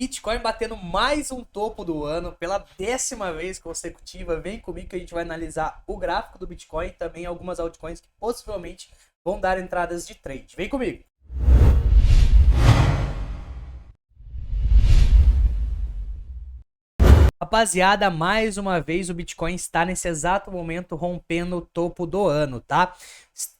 Bitcoin batendo mais um topo do ano pela 10ª vez consecutiva. Vem comigo que a gente vai analisar o gráfico do Bitcoin e também algumas altcoins que possivelmente vão dar entradas de trade. Vem comigo! Rapaziada, mais uma vez o Bitcoin está nesse exato momento rompendo o topo do ano, tá?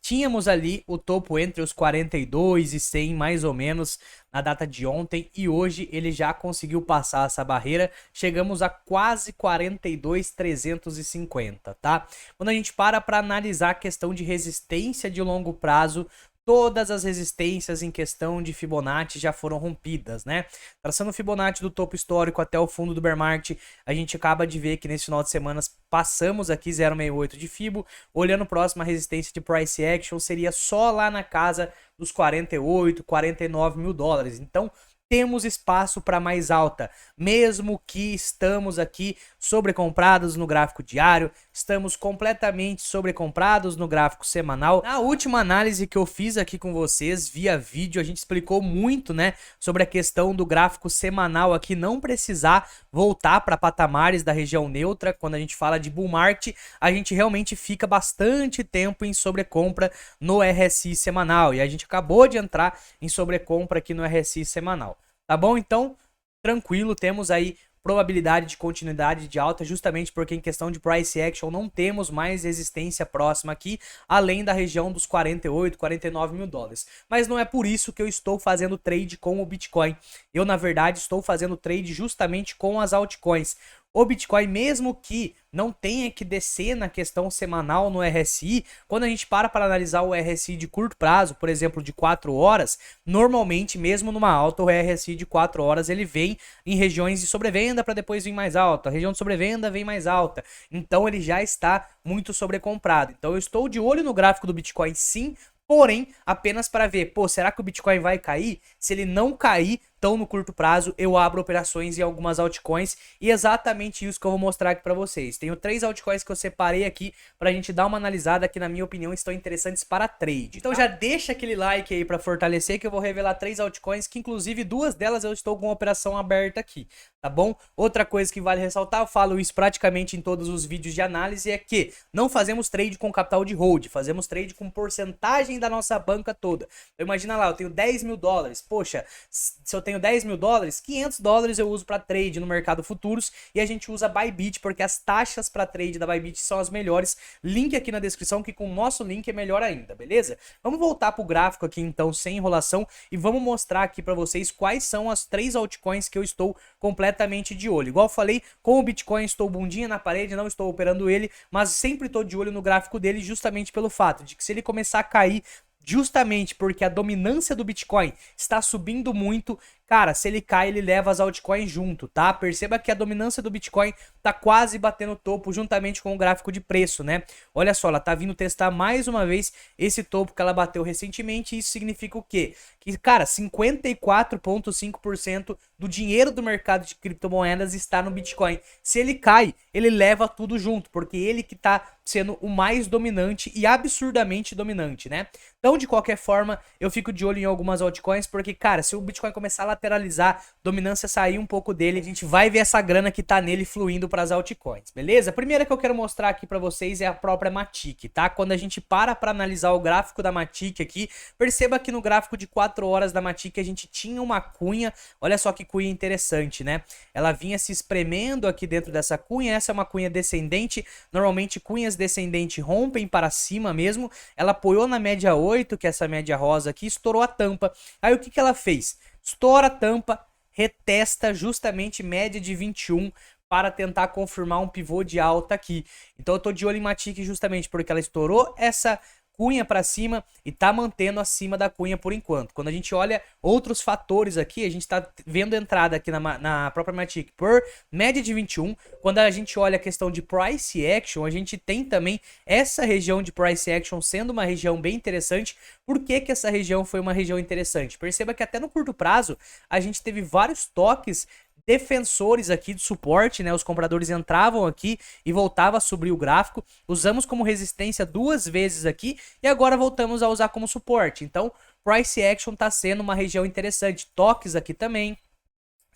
Tínhamos ali o topo entre os 42 e 100 mais ou menos na data de ontem e hoje ele já conseguiu passar essa barreira. Chegamos a quase 42.350, tá? Quando a gente para analisar a questão de resistência de longo prazo, todas as resistências em questão de Fibonacci já foram rompidas, né? Traçando o Fibonacci do topo histórico até o fundo do bear market, a gente acaba de ver que nesse final de semana passamos aqui 0,68 de Fibo. Olhando próximo, a resistência de price action seria só lá na casa dos 48, 49 mil dólares. Então, temos espaço para mais alta, mesmo que estamos aqui sobrecomprados no gráfico diário, estamos completamente sobrecomprados no gráfico semanal. Na última análise que eu fiz aqui com vocês via vídeo, a gente explicou muito, né, sobre a questão do gráfico semanal aqui não precisar voltar para patamares da região neutra. Quando a gente fala de bull market, a gente realmente fica bastante tempo em sobrecompra no RSI semanal e a gente acabou de entrar em sobrecompra aqui no RSI semanal. Tá bom? Então, tranquilo, temos aí probabilidade de continuidade de alta, justamente porque em questão de price action não temos mais resistência próxima aqui, além da região dos 48, 49 mil dólares. Mas não é por isso que eu estou fazendo trade com o Bitcoin. Eu, na verdade, estou fazendo trade justamente com as altcoins. O Bitcoin, mesmo que não tenha que descer na questão semanal no RSI, quando a gente para analisar o RSI de curto prazo, por exemplo, de 4 horas, normalmente, mesmo numa alta, o RSI de 4 horas ele vem em regiões de sobrevenda para depois vir mais alta. A região de sobrevenda vem mais alta. Então, ele já está muito sobrecomprado. Então, eu estou de olho no gráfico do Bitcoin, sim, porém, apenas para ver, pô, será que o Bitcoin vai cair? Se ele não cair, então no curto prazo eu abro operações em algumas altcoins e é exatamente isso que eu vou mostrar aqui para vocês. Tenho 3 altcoins que eu separei aqui pra gente dar uma analisada que na minha opinião estão interessantes para trade. Então já deixa aquele like aí para fortalecer que eu vou revelar 3 altcoins que inclusive 2 delas eu estou com uma operação aberta aqui, tá bom? Outra coisa que vale ressaltar, eu falo isso praticamente em todos os vídeos de análise, é que não fazemos trade com capital de hold, fazemos trade com porcentagem da nossa banca toda. Então imagina lá, eu tenho 10 mil dólares, poxa, se eu tenho 10 mil dólares, 500 dólares eu uso para trade no mercado futuros e a gente usa Bybit porque as taxas para trade da Bybit são as melhores. Link aqui na descrição que com o nosso link é melhor ainda, beleza? Vamos voltar pro gráfico aqui então sem enrolação e vamos mostrar aqui para vocês quais são as 3 altcoins que eu estou completamente de olho. Igual eu falei, com o Bitcoin estou bundinha na parede, não estou operando ele, mas sempre estou de olho no gráfico dele justamente pelo fato de que se ele começar a cair, justamente porque a dominância do Bitcoin está subindo muito, cara, se ele cai, ele leva as altcoins junto, tá? Perceba que a dominância do Bitcoin tá quase batendo o topo juntamente com o gráfico de preço, né? Olha só, ela tá vindo testar mais uma vez esse topo que ela bateu recentemente. Isso significa o quê? Que, cara, 54,5% do dinheiro do mercado de criptomoedas está no Bitcoin. Se ele cai, ele leva tudo junto, porque ele que tá sendo o mais dominante e absurdamente dominante, né? Então, de qualquer forma, eu fico de olho em algumas altcoins, porque, cara, se o Bitcoin começar a lateralizar, dominância sair um pouco dele, a gente vai ver essa grana que tá nele fluindo para as altcoins, beleza? A primeira que eu quero mostrar aqui para vocês é a própria Matic, tá? Quando a gente para analisar o gráfico da Matic aqui, perceba que no gráfico de 4 horas da Matic a gente tinha uma cunha, olha só que cunha interessante, né? Ela vinha se espremendo aqui dentro dessa cunha, essa é uma cunha descendente, normalmente cunhas descendentes rompem para cima mesmo, ela apoiou na média 8, que é essa média rosa aqui, estourou a tampa. Aí o que que ela fez? Estoura a tampa, retesta justamente média de 21 para tentar confirmar um pivô de alta aqui. Então eu tô de olho em Matic justamente porque ela estourou essa cunha para cima e tá mantendo acima da cunha por enquanto. Quando a gente olha outros fatores aqui, a gente tá vendo entrada aqui na própria Matic por média de 21. Quando a gente olha a questão de price action, a gente tem também essa região de price action sendo uma região bem interessante. Por que que essa região foi uma região interessante? Perceba que até no curto prazo a gente teve vários toques defensores aqui de suporte, né? Os compradores entravam aqui e voltava a subir o gráfico. Usamos como resistência 2 vezes aqui e agora voltamos a usar como suporte. Então, price action está sendo uma região interessante. Toques aqui também.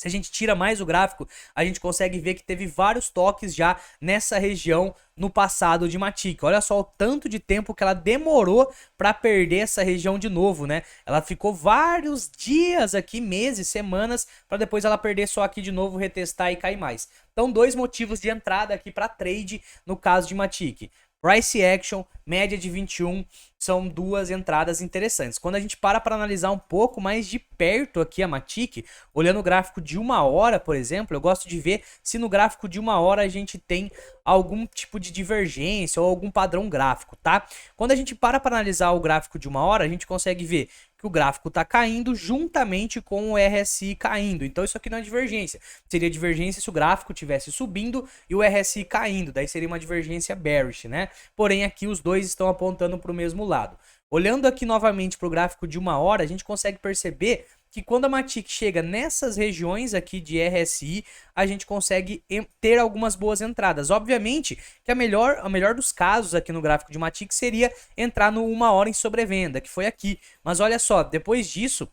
Se a gente tira mais o gráfico, a gente consegue ver que teve vários toques já nessa região no passado de Matic. Olha só o tanto de tempo que ela demorou para perder essa região de novo, né? Ela ficou vários dias aqui, meses, semanas, para depois ela perder só aqui de novo, retestar e cair mais. Então, dois motivos de entrada aqui para trade no caso de Matic. Price Action, média de 21, são duas entradas interessantes. Quando a gente para analisar um pouco mais de perto aqui a Matic, olhando o gráfico de 1 hora, por exemplo, eu gosto de ver se no gráfico de 1 hora a gente tem algum tipo de divergência ou algum padrão gráfico, tá? Quando a gente para analisar o gráfico de 1 hora, a gente consegue ver que o gráfico está caindo juntamente com o RSI caindo. Então isso aqui não é divergência. Seria divergência se o gráfico estivesse subindo e o RSI caindo. Daí seria uma divergência bearish, né? Porém aqui os dois estão apontando para o mesmo lado. Olhando aqui novamente para o gráfico de 1 hora, a gente consegue perceber que quando a Matic chega nessas regiões aqui de RSI, a gente consegue ter algumas boas entradas. Obviamente que a melhor dos casos aqui no gráfico de Matic seria entrar no 1 hora em sobrevenda, que foi aqui. Mas olha só, depois disso,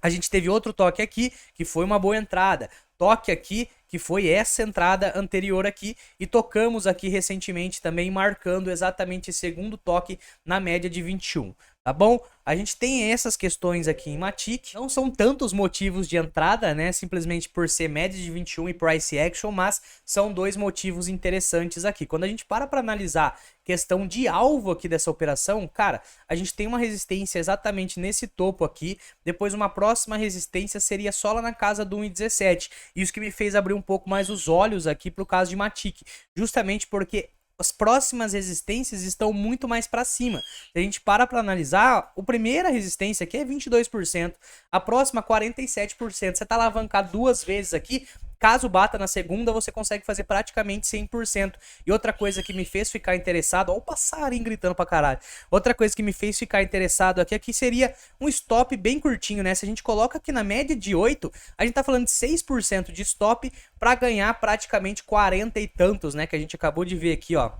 a gente teve outro toque aqui, que foi uma boa entrada. Toque aqui, que foi essa entrada anterior aqui, e tocamos aqui recentemente também, marcando exatamente esse segundo toque na média de 21. Tá bom? A gente tem essas questões aqui em Matic. Não são tantos motivos de entrada, né? Simplesmente por ser média de 21 e price action, mas são dois motivos interessantes aqui. Quando a gente para analisar questão de alvo aqui dessa operação, cara, a gente tem uma resistência exatamente nesse topo aqui. Depois uma próxima resistência seria só lá na casa do 1,17. Isso que me fez abrir um pouco mais os olhos aqui para o caso de Matic. Justamente porque as próximas resistências estão muito mais para cima. Se a gente para analisar, a primeira resistência aqui é 22%, a próxima 47%. Você está alavancado duas vezes aqui. Caso bata na segunda, você consegue fazer praticamente 100%. E outra coisa que me fez ficar interessado, ó o passarinho gritando pra caralho. Outra coisa que me fez ficar interessado aqui seria um stop bem curtinho, né? Se a gente coloca aqui na média de 8, a gente tá falando de 6% de stop para ganhar praticamente 40 e tantos, né? Que a gente acabou de ver aqui, ó.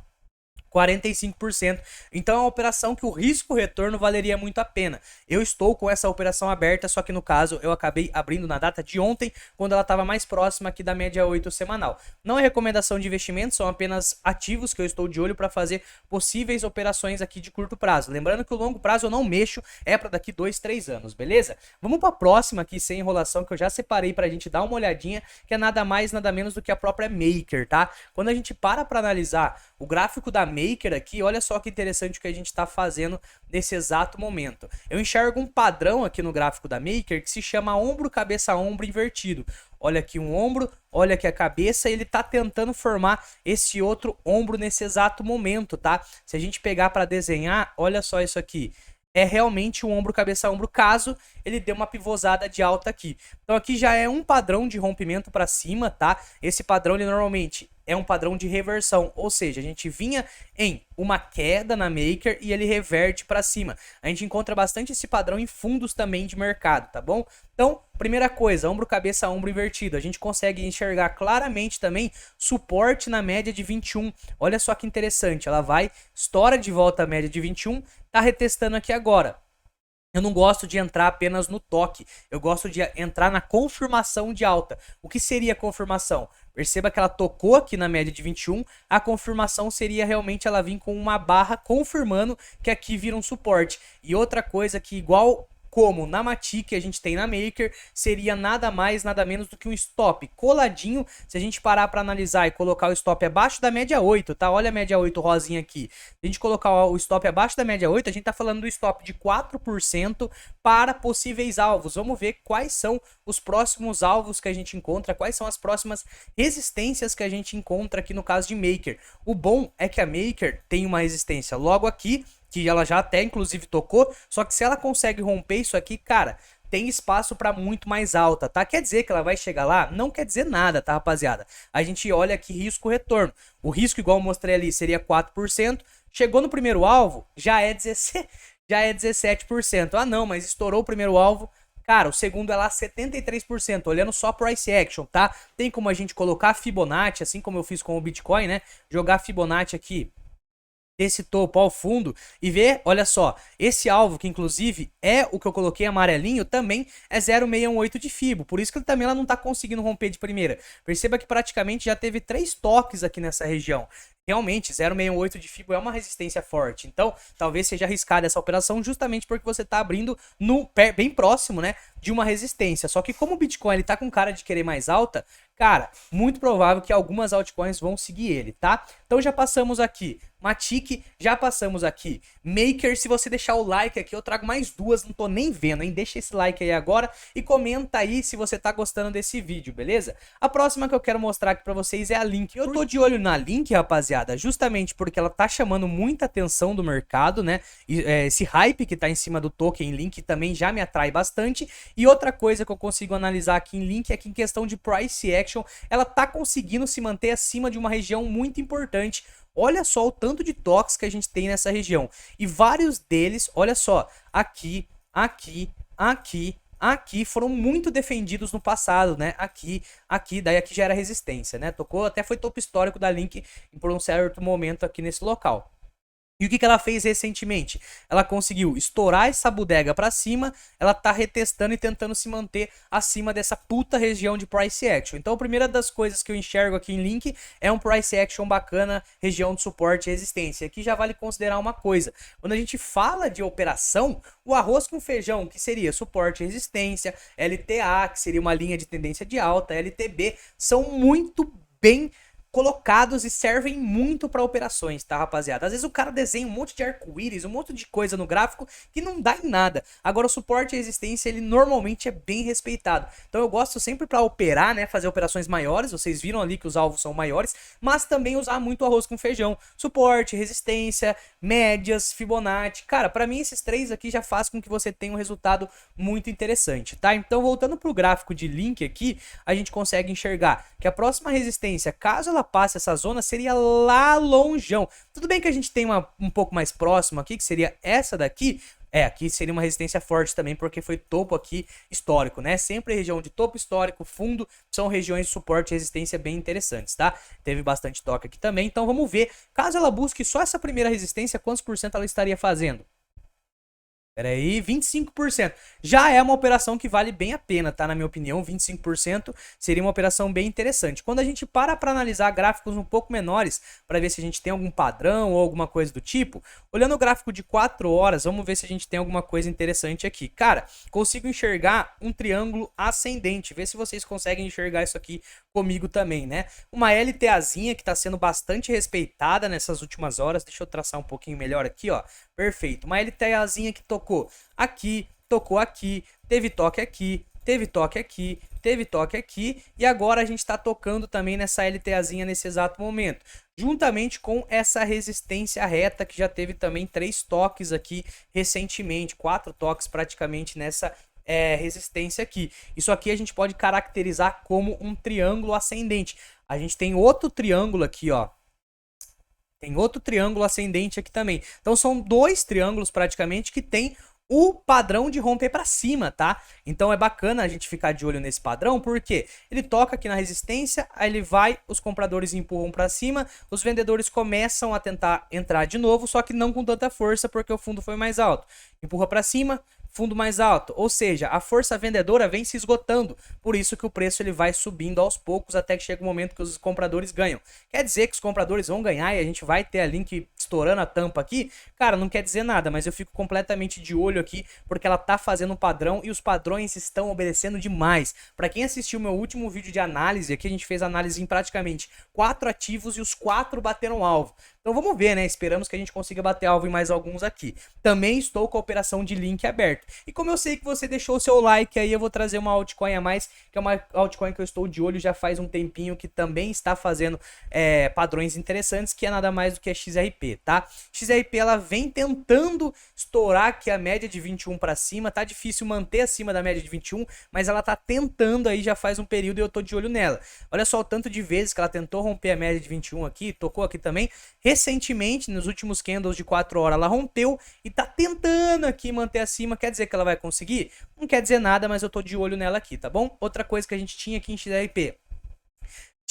45%. Então é uma operação que o risco-retorno valeria muito a pena. Eu estou com essa operação aberta, só que no caso eu acabei abrindo na data de ontem, quando ela estava mais próxima aqui da média 8 semanal. Não é recomendação de investimento, são apenas ativos que eu estou de olho para fazer possíveis operações aqui de curto prazo. Lembrando que o longo prazo eu não mexo, é para daqui 2, 3 anos, beleza? Vamos para a próxima aqui, sem enrolação, que eu já separei para a gente dar uma olhadinha, que é nada mais, nada menos do que a própria Maker, tá? Quando a gente para analisar o gráfico da Maker aqui, olha só que interessante o que a gente está fazendo nesse exato momento. Eu enxergo um padrão aqui no gráfico da Maker que se chama ombro, cabeça, ombro invertido. Olha aqui um ombro, olha aqui a cabeça, e ele tá tentando formar esse outro ombro nesse exato momento, tá? Se a gente pegar para desenhar, olha só isso aqui. É realmente o ombro, cabeça, ombro, caso ele dê uma pivôzada de alta aqui. Então aqui já é um padrão de rompimento para cima, tá? Esse padrão ele normalmente é um padrão de reversão, ou seja, a gente vinha em uma queda na Maker e ele reverte para cima. A gente encontra bastante esse padrão em fundos também de mercado, tá bom? Então, primeira coisa, ombro, cabeça, ombro invertido. A gente consegue enxergar claramente também suporte na média de 21. Olha só que interessante, ela vai, estoura de volta a média de 21, tá retestando aqui agora. Eu não gosto de entrar apenas no toque, eu gosto de entrar na confirmação de alta. O que seria a confirmação? Perceba que ela tocou aqui na média de 21, a confirmação seria realmente ela vir com uma barra confirmando que aqui vira um suporte. E outra coisa que igual como na Matic a gente tem na Maker, seria nada mais, nada menos do que um stop coladinho. Se a gente parar para analisar e colocar o stop abaixo da média 8, tá? Olha a média 8 rosinha aqui. Se a gente colocar o stop abaixo da média 8, a gente tá falando do stop de 4% para possíveis alvos. Vamos ver quais são os próximos alvos que a gente encontra, quais são as próximas resistências que a gente encontra aqui no caso de Maker. O bom é que a Maker tem uma resistência logo aqui, que ela já até inclusive tocou, só que se ela consegue romper isso aqui, cara, tem espaço para muito mais alta, tá? Quer dizer que ela vai chegar lá? Não quer dizer nada, tá, rapaziada? A gente olha aqui risco-retorno. O risco, igual eu mostrei ali, seria 4%. Chegou no primeiro alvo, já é 17%. Ah, não, mas estourou o primeiro alvo. Cara, o segundo é lá 73%, olhando só price action, tá? Tem como a gente colocar Fibonacci, assim como eu fiz com o Bitcoin, né? Jogar Fibonacci aqui desse topo ao fundo e ver, olha só, esse alvo que inclusive é o que eu coloquei amarelinho, também é 0,618 de Fibo, por isso que ele também ela não tá conseguindo romper de primeira. Perceba que praticamente já teve 3 toques aqui nessa região. Realmente, 0,618 de Fibo é uma resistência forte, então talvez seja arriscada essa operação justamente porque você está abrindo no bem próximo, né, de uma resistência. Só que como o Bitcoin ele tá com cara de querer mais alta, cara, muito provável que algumas altcoins vão seguir ele, tá? Então já passamos aqui Matic, já passamos aqui Maker. Se você deixar o like aqui, eu trago mais duas, não tô nem vendo, hein? Deixa esse like aí agora e comenta aí se você tá gostando desse vídeo, beleza? A próxima que eu quero mostrar aqui pra vocês é a Link. Eu tô de olho na Link, rapaziada, justamente porque ela tá chamando muita atenção do mercado, né? E, esse hype que tá em cima do token Link também já me atrai bastante. E outra coisa que eu consigo analisar aqui em Link é que em questão de price action, ela tá conseguindo se manter acima de uma região muito importante. Olha só o tanto de toques que a gente tem nessa região. E vários deles, olha só, aqui, aqui, aqui, aqui foram muito defendidos no passado, né? Aqui, aqui, daí aqui já era resistência, né? Tocou, até foi topo histórico da Link por um certo momento aqui nesse local. E o que ela fez recentemente? Ela conseguiu estourar essa bodega para cima, ela tá retestando e tentando se manter acima dessa puta região de price action. Então a primeira das coisas que eu enxergo aqui em Link é um price action bacana, região de suporte e resistência. Aqui já vale considerar uma coisa, quando a gente fala de operação, o arroz com feijão, que seria suporte e resistência, LTA, que seria uma linha de tendência de alta, LTB, são muito bem colocados e servem muito para operações, tá, rapaziada? Às vezes o cara desenha um monte de arco-íris, um monte de coisa no gráfico que não dá em nada. Agora o suporte e a resistência, ele normalmente é bem respeitado. Então eu gosto sempre para operar, né, fazer operações maiores, vocês viram ali que os alvos são maiores, mas também usar muito arroz com feijão. Suporte, resistência, médias, Fibonacci. Cara, para mim esses três aqui já faz com que você tenha um resultado muito interessante, tá? Então voltando pro gráfico de Link aqui, a gente consegue enxergar que a próxima resistência, caso ela passe essa zona, seria lá longeão. Tudo bem que a gente tem uma um pouco mais próximo aqui, que seria essa daqui. Aqui seria uma resistência forte também, porque foi topo aqui histórico, né? Sempre região de topo histórico, fundo, são regiões de suporte e resistência bem interessantes, tá? Teve bastante toque aqui também, então vamos ver. Caso ela busque só essa primeira resistência, quantos por cento ela estaria fazendo? Pera aí, 25%. Já é uma operação que vale bem a pena, tá? Na minha opinião, 25% seria uma operação bem interessante. Quando a gente para analisar gráficos um pouco menores, para ver se a gente tem algum padrão ou alguma coisa do tipo, olhando o gráfico de 4 horas, vamos ver se a gente tem alguma coisa interessante aqui. Cara, consigo enxergar um triângulo ascendente. Vê se vocês conseguem enxergar isso aqui comigo também, né? Uma LTAzinha que está sendo bastante respeitada nessas últimas horas. Deixa eu traçar um pouquinho melhor aqui, ó. Perfeito. Uma LTAzinha que tocou aqui, teve toque aqui, teve toque aqui, teve toque aqui, e agora a gente está tocando também nessa LTAzinha nesse exato momento, juntamente com essa resistência reta que já teve também 3 toques aqui recentemente, 4 toques praticamente nessa resistência aqui. Isso aqui a gente pode caracterizar como um triângulo ascendente. A gente tem outro triângulo aqui, ó. Tem outro triângulo ascendente aqui também. Então são 2 triângulos praticamente que tem o padrão de romper para cima, tá? Então é bacana a gente ficar de olho nesse padrão, porque ele toca aqui na resistência, aí ele vai, os compradores empurram para cima, os vendedores começam a tentar entrar de novo, só que não com tanta força, porque o fundo foi mais alto. Empurra para cima, fundo mais alto, ou seja, a força vendedora vem se esgotando, por isso que o preço ele vai subindo aos poucos até que chega o momento que os compradores ganham. Quer dizer que os compradores vão ganhar e a gente vai ter a Link estourando a tampa aqui? Cara, não quer dizer nada, mas eu fico completamente de olho aqui, porque ela tá fazendo um padrão e os padrões estão obedecendo demais. Para quem assistiu meu último vídeo de análise, aqui a gente fez análise em praticamente 4 ativos e os 4 bateram alvo. Então vamos ver, né? Esperamos que a gente consiga bater alvo em mais alguns aqui. Também estou com a operação de Link aberta. E como eu sei que você deixou o seu like aí, eu vou trazer uma altcoin a mais, que é uma altcoin que eu estou de olho já faz um tempinho, que também está fazendo padrões interessantes, que é nada mais do que a XRP, tá? XRP, ela vem tentando estourar aqui a média de 21 para cima, tá difícil manter acima da média de 21, mas ela tá tentando aí já faz um período e eu tô de olho nela. Olha só o tanto de vezes que ela tentou romper a média de 21 aqui, tocou aqui também. Recentemente, nos últimos candles de 4 horas, ela rompeu e tá tentando aqui manter acima. Quer dizer que ela vai conseguir? Não quer dizer nada, mas eu tô de olho nela aqui, tá bom? Outra coisa que a gente tinha aqui em XRP.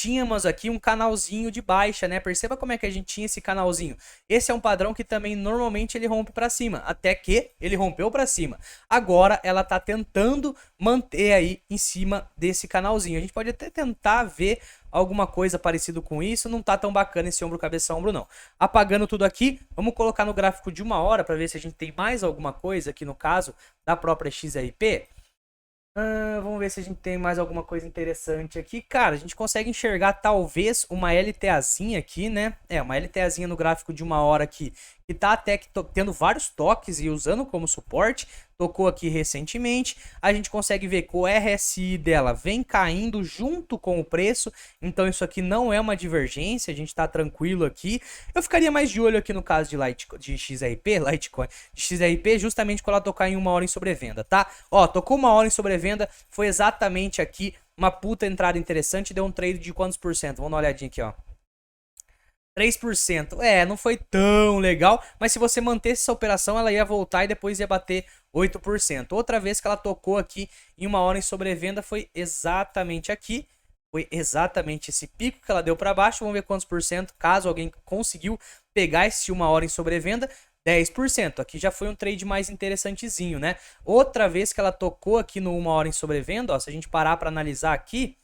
tínhamos aqui um canalzinho de baixa, né? Perceba como é que a gente tinha esse canalzinho. Esse é um padrão que também normalmente ele rompe para cima, até que ele rompeu para cima. Agora ela tá tentando manter aí em cima desse canalzinho. A gente pode até tentar ver alguma coisa parecido com isso, não tá tão bacana esse ombro, cabeça, ombro não. Apagando tudo aqui, vamos colocar no gráfico de 1 hora para ver se a gente tem mais alguma coisa aqui no caso da própria XRP. Vamos ver se a gente tem mais alguma coisa interessante aqui. Cara, a gente consegue enxergar talvez uma LTAzinha aqui, né? Uma LTAzinha no gráfico de 1 hora aqui, que tá até que tendo vários toques e usando como suporte. Tocou aqui recentemente. A gente consegue ver que o RSI dela vem caindo junto com o preço. Então isso aqui não é uma divergência, a gente tá tranquilo aqui. Eu ficaria mais de olho aqui no caso de XRP, justamente quando ela tocar em 1 hora em sobrevenda, tá? Ó, tocou 1 hora em sobrevenda, foi exatamente aqui uma puta entrada interessante, deu um trade de quantos por cento? Vamos dar uma olhadinha aqui, ó. 3%. Não foi tão legal, mas se você mantesse essa operação, ela ia voltar e depois ia bater 8%. Outra vez que ela tocou aqui em 1 hora em sobrevenda foi exatamente aqui. Foi exatamente esse pico que ela deu para baixo. Vamos ver quantos por cento, caso alguém conseguiu pegar esse 1 hora em sobrevenda. 10%. Aqui já foi um trade mais interessantezinho, né? Outra vez que ela tocou aqui no 1 hora em sobrevenda, ó, se a gente parar para analisar aqui,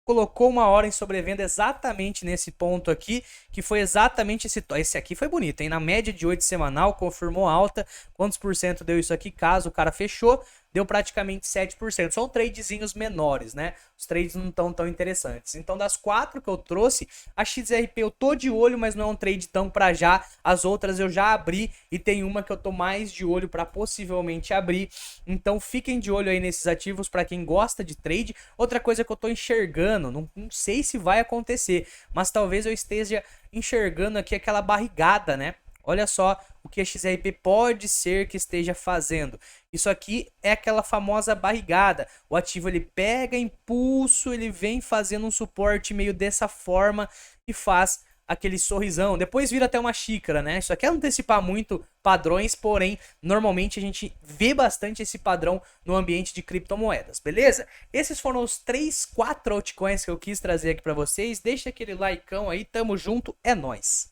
colocou 1 hora em sobrevenda exatamente nesse ponto aqui, que foi exatamente esse aqui foi bonito, hein? Na média de 8 semanal, confirmou alta. Quantos por cento deu isso aqui? Caso o cara fechou, deu praticamente 7%. São tradezinhos menores, né? Os trades não estão tão interessantes. Então, das 4 que eu trouxe, a XRP eu tô de olho, mas não é um trade tão pra já. As outras eu já abri e tem uma que eu tô mais de olho para possivelmente abrir. Então, fiquem de olho aí nesses ativos para quem gosta de trade. Outra coisa que eu tô enxergando, não sei se vai acontecer, mas talvez eu esteja enxergando aqui aquela barrigada, né? Olha só o que a XRP pode ser que esteja fazendo. Isso aqui é aquela famosa barrigada. O ativo ele pega impulso, ele vem fazendo um suporte meio dessa forma e faz aquele sorrisão. Depois vira até uma xícara, né? Isso aqui é antecipar muito padrões, porém, normalmente a gente vê bastante esse padrão no ambiente de criptomoedas, beleza? Esses foram os 3, 4 altcoins que eu quis trazer aqui para vocês. Deixa aquele likeão aí, tamo junto, é nóis!